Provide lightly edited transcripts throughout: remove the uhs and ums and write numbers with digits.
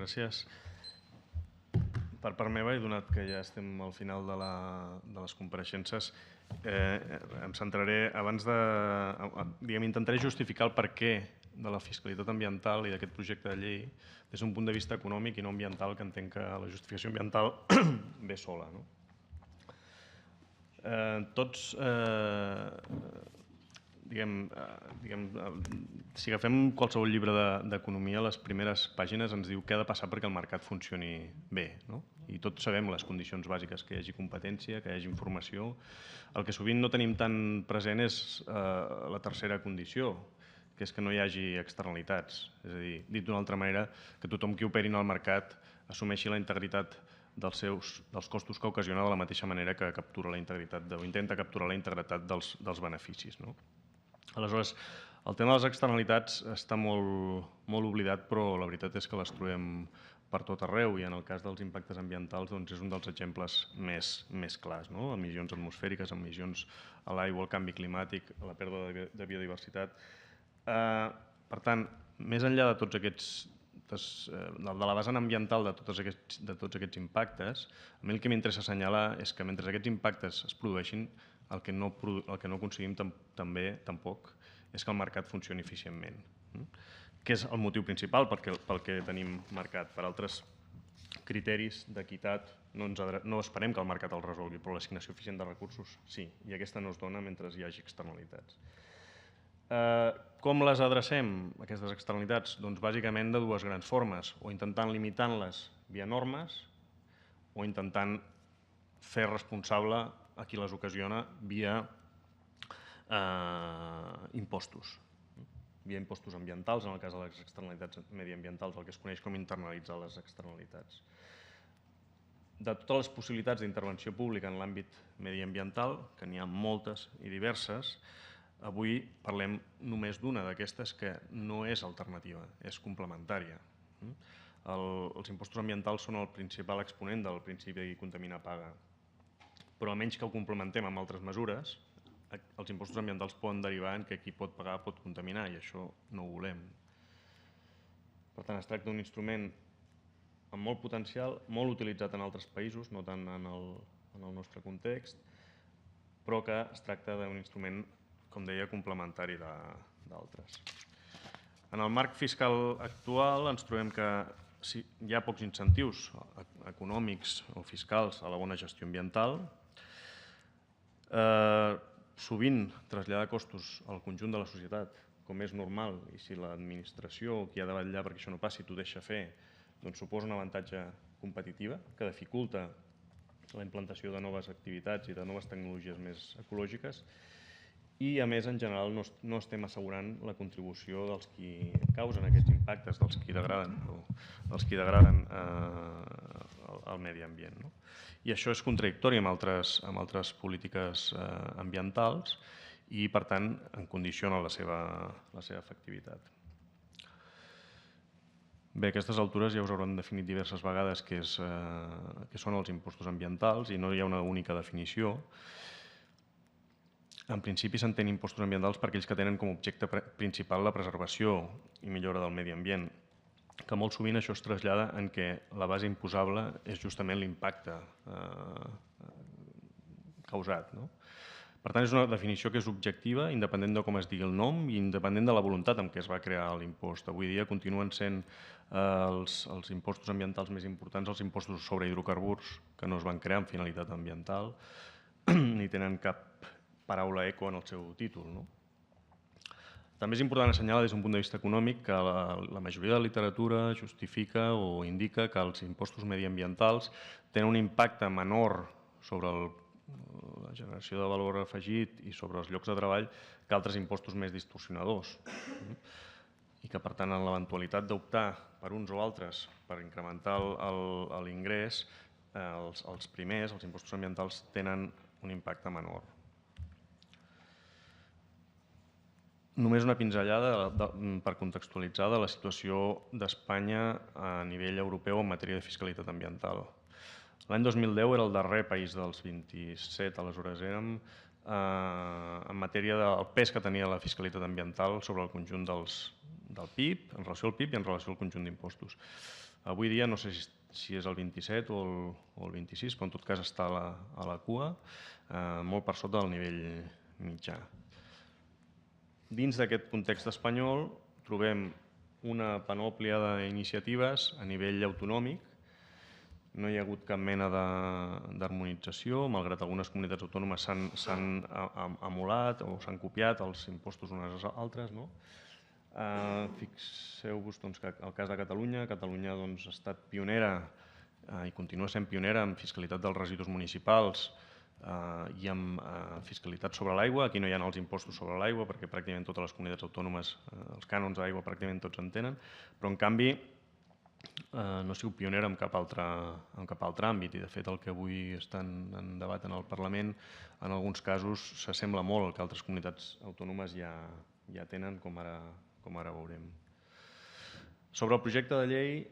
gràcies. Per part meva, i donat que ja estem al final de les compareixences, em centraré, abans de... intentaré justificar el perquè de la fiscalitat ambiental i d'aquest projecte de llei des d'un punt de vista econòmic i no ambiental, que entenc que la justificació ambiental ve sola. Tots, si agafem qualsevol llibre d'economia, les primeres pàgines ens diu què ha de passar perquè el mercat funcioni bé. I tots sabem les condicions bàsiques, que hi hagi competència, que hi hagi informació. El que sovint no tenim tan present és la tercera condició, que és que no hi hagi externalitats. És a dir, dit d'una altra manera, que tothom qui operi en el mercat assumeixi la integritat dels costos que ocasiona de la mateixa manera que captura la integritat o intenta capturar la integritat dels beneficis. Aleshores, el tema de les externalitats està molt oblidat, però la veritat és que les trobem per tot arreu i en el cas dels impactes ambientals és un dels exemples més clars. Emissions atmosfèriques, emissions a l'aigua, el canvi climàtic, la pèrdua de biodiversitat. Per tant, més enllà de tots aquests, de la vessant ambiental de tots aquests impactes, a mi el que m'interessa assenyalar és que mentre aquests impactes es produeixin, el que no aconseguim també tampoc és que el mercat funcioni eficientment, que és el motiu principal pel que tenim mercat. Per altres criteris d'equitat no esperem que el mercat el resolgui, però l'assignació eficient de recursos sí, i aquesta no es dona mentre hi hagi externalitats. Com les adrecem, aquestes externalitats? Doncs bàsicament de dues grans formes, o intentant limitar-les via normes o intentant fer responsable a qui les ocasiona via impostos. Via impostos ambientals, en el cas de les externalitats mediambientals, el que es coneix com internalitzar les externalitats. De totes les possibilitats d'intervenció pública en l'àmbit mediambiental, que n'hi ha moltes i diverses, avui parlem només d'una d'aquestes que no és alternativa, és complementària. Els impostos ambientals són el principal exponent del principi de contaminar paga, però a menys que ho complementem amb altres mesures, els impostos ambientals poden derivar en que qui pot pagar pot contaminar i això no ho volem. Per tant, es tracta d'un instrument amb molt potencial, molt utilitzat en altres països, no tant en el nostre context, però que es tracta d'un instrument, com deia, complementari d'altres. En el marc fiscal actual ens trobem que hi ha pocs incentius econòmics o fiscals a la bona gestió ambiental. Sovint traslladar costos al conjunt de la societat, com és normal, i si l'administració, qui ha de vetllar perquè això no passi, t'ho deixa fer, doncs suposa un avantatge competitiu que dificulta la implantació de noves activitats i de noves tecnologies més ecològiques i, a més, en general, no estem assegurant la contribució dels qui causen aquests impactes, dels qui degraden el medi ambient. I això és contradictori amb altres polítiques ambientals i, per tant, en condiciona la seva efectivitat. Bé, a aquestes altures ja us hauran definit diverses vegades què són els impostos ambientals i no hi ha una única definició. En principi s'entén impostos ambientals per aquells que tenen com a objecte principal la preservació i millora del medi ambient, que molt sovint això es trasllada en què la base imposable és justament l'impacte causat. Per tant, és una definició que és objectiva, independent de com es digui el nom i independent de la voluntat amb què es va crear l'impost. Avui dia continuen sent els impostos ambientals més importants els impostos sobre hidrocarburs, que no es van crear amb finalitat ambiental, ni tenen cap paraula eco en el seu títol. També és important assenyalar des d'un punt de vista econòmic que la majoria de la literatura justifica o indica que els impostos mediambientals tenen un impacte menor sobre la generació de valor afegit i sobre els llocs de treball que altres impostos més distorsionadors. I que, per tant, en l'eventualitat d'optar per uns o altres per incrementar l'ingrés, els primers, els impostos ambientals, tenen un impacte menor. Només una pinzellada per contextualitzar de la situació d'Espanya a nivell europeu en matèria de fiscalitat ambiental. L'any 2010 era el darrer país dels 27, aleshores érem, en matèria del pes que tenia la fiscalitat ambiental sobre el conjunt del PIB, en relació al PIB i en relació al conjunt d'impostos. Avui dia no sé si és el 27 o el 26, però en tot cas està a la cua, molt per sota del nivell mitjà. Dins d'aquest context espanyol trobem una panòplia d'iniciatives a nivell autonòmic. No hi ha hagut cap mena d'harmonització, malgrat algunes comunitats autònomes s'han emulat o s'han copiat els impostos unes als altres. Fixeu-vos que el cas de Catalunya ha estat pionera i continua sent pionera en fiscalitat dels residus municipals i amb fiscalitat sobre l'aigua. Aquí no hi ha els impostos sobre l'aigua perquè pràcticament totes les comunitats autònomes els cànons d'aigua pràcticament tots en tenen, però en canvi no ha sigut pionera en cap altre àmbit i de fet el que avui està en debat en el Parlament en alguns casos s'assembla molt al que altres comunitats autònomes ja tenen, com ara veurem. Sobre el projecte de llei,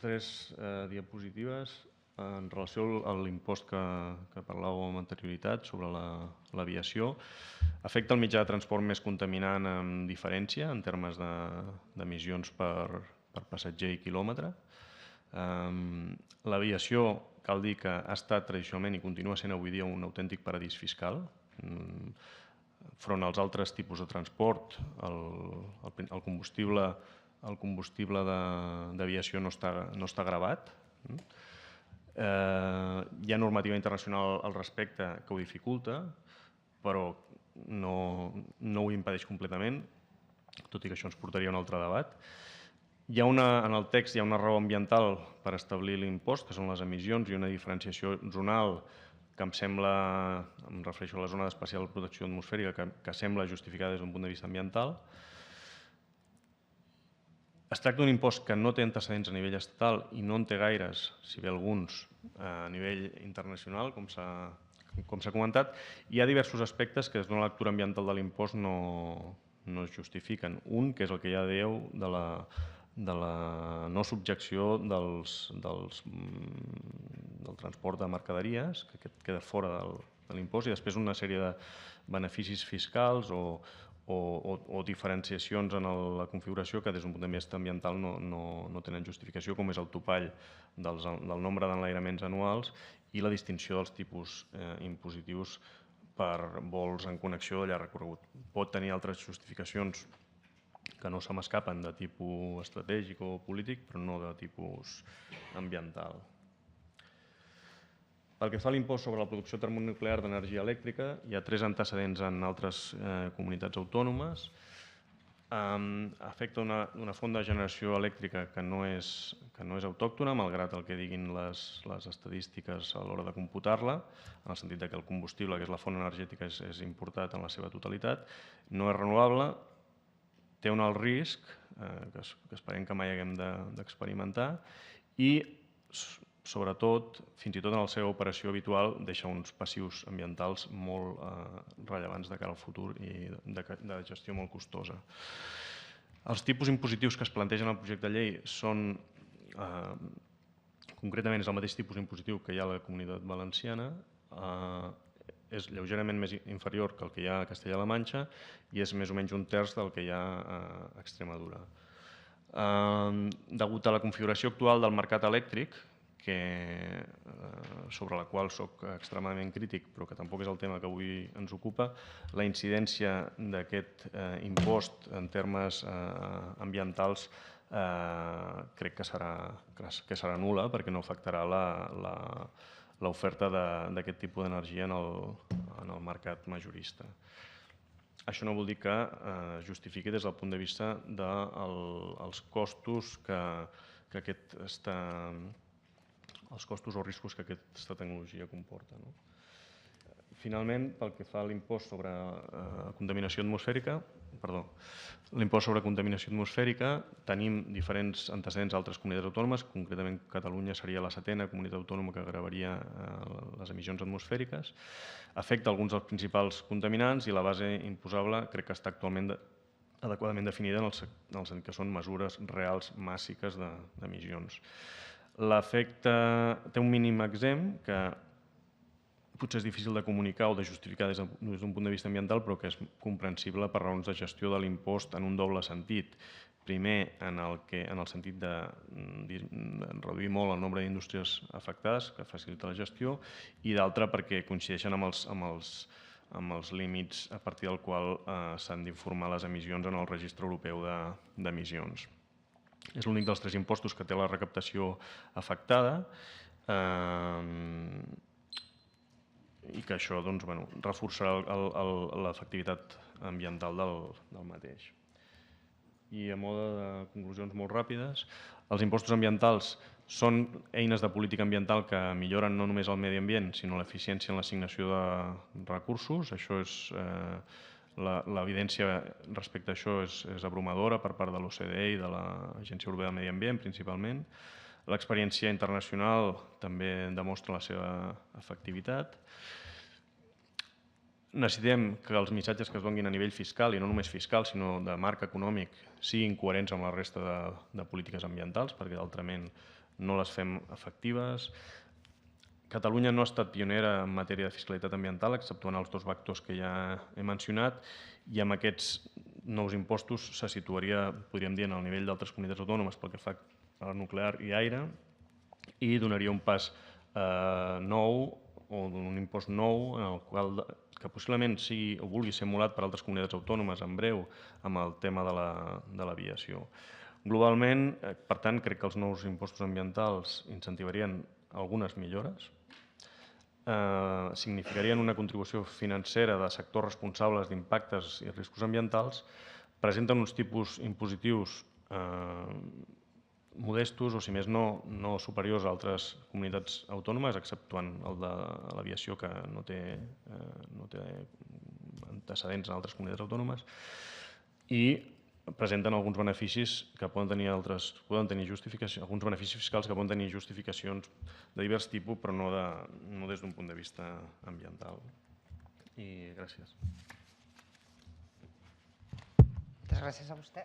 3 diapositives en relació a l'impost que parlàveu amb anterioritat sobre l'aviació. Afecta el mitjà de transport més contaminant amb diferència en termes d'emissions per passatger i quilòmetre. L'aviació, cal dir que ha estat tradicionalment i continua sent avui dia un autèntic paradís fiscal. Front als altres tipus de transport, el combustible d'aviació no està gravat. Hi ha normativa internacional al respecte que ho dificulta, però no ho impedeix completament, tot i que això ens portaria a un altre debat. En el text hi ha una raó ambiental per establir l'impost, que són les emissions, i una diferenciació zonal que em refereixo a la zona d'especial protecció atmosfèrica, que sembla justificada des d'un punt de vista ambiental. Es tracta d'un impost que no té antecedents a nivell estatal i no en té gaires, si bé alguns, a nivell internacional, com s'ha comentat. Hi ha diversos aspectes que des d'una lectura ambiental de l'impost no es justifiquen. Un, que és el que ja dèieu de la no subjecció del transport de mercaderies, que aquest queda fora de l'impost, i després una sèrie de beneficis fiscals o diferenciacions en la configuració que des d'un punt de vista ambiental no tenen justificació, com és el topall del nombre d'enlairaments anuals i la distinció dels tipus impositius per vols en connexió de llarg recorregut. Pot tenir altres justificacions que no se m'escapen de tipus estratègic o polític, però no de tipus ambiental. Pel que fa a l'impost sobre la producció termonuclear d'energia elèctrica, hi ha 3 antecedents en altres comunitats autònomes. Afecta una font de generació elèctrica que no és autòctona, malgrat el que diguin les estadístiques a l'hora de computar-la, en el sentit que el combustible, que és la font energètica, és importat en la seva totalitat. No és renovable, té un alt risc, que esperem que mai haguem d'experimentar, i sobretot, fins i tot en la seva operació habitual, deixa uns passius ambientals molt rellevants de cara al futur i de gestió molt costosa. Els tipus impositius que es plantegen al projecte de llei són, concretament, és el mateix tipus impositiu que hi ha a la Comunitat Valenciana, és lleugerament més inferior que el que hi ha a Castella-La Manxa i és més o menys un terç del que hi ha a Extremadura. Degut a la configuració actual del mercat elèctric, sobre la qual soc extremadament crític, però que tampoc és el tema que avui ens ocupa, la incidència d'aquest impost en termes ambientals crec que serà nul·la, perquè no afectarà l'oferta d'aquest tipus d'energia en el mercat majorista. Això no vol dir que justifiqui des del punt de vista dels costos els costos o riscos que aquesta tecnologia comporta. Finalment, pel que fa a l'impost sobre contaminació atmosfèrica, tenim diferents antecedents a altres comunitats autònomes, concretament Catalunya seria la 7a comunitat autònoma que gravaria les emissions atmosfèriques. Afecta alguns dels principals contaminants i la base imposable crec que està actualment adequadament definida en el sentit que són mesures reals màssiques d'emissions. L'efecte té un mínim exempt que potser és difícil de comunicar o de justificar des d'un punt de vista ambiental, però que és comprensible per raons de gestió de l'impost en un doble sentit. primer en el sentit de reduir molt el nombre d'indústries afectades, que facilita la gestió, i d'altre perquè coincideixen amb els límits a partir del qual s'han d'informar les emissions en el registre europeu d'emissions. És l'únic dels 3 impostos que té la recaptació afectada i que això reforçarà l'efectivitat ambiental del mateix. I a mode de conclusions molt ràpides, els impostos ambientals són eines de política ambiental que milloren no només el medi ambient, sinó l'eficiència en l'assignació de recursos. Això és l'evidència respecte a això és abrumadora per part de l'OCDE i de l'Agència Europea del Medi Ambient, principalment. L'experiència internacional també demostra la seva efectivitat. Necessitem que els missatges que es donin a nivell fiscal, i no només fiscal, sinó de marc econòmic, siguin coherents amb la resta de polítiques ambientals, perquè altrament no les fem efectives. Catalunya no ha estat pionera en matèria de fiscalitat ambiental, exceptuant els 2 vectors que ja he mencionat, i amb aquests nous impostos se situaria, podríem dir, en el nivell d'altres comunitats autònomes pel que fa a nuclear i aire, i donaria un pas nou o un impost nou en el qual que possiblement sigui o vulgui ser emulat per altres comunitats autònomes en breu amb el tema de l'aviació. Globalment, per tant, crec que els nous impostos ambientals incentivarien algunes millores, significarien una contribució financera de sectors responsables d'impactes i riscos ambientals, presenten uns tipus impositius modestos o, si més no, no superiors a altres comunitats autònomes, exceptuant el de l'aviació, que no té antecedents en altres comunitats autònomes, i presenten alguns beneficis que poden tenir alguns beneficis fiscals que poden tenir justificacions de divers tipus, però no des d'un punt de vista ambiental. I gràcies. Moltes gràcies a vostè.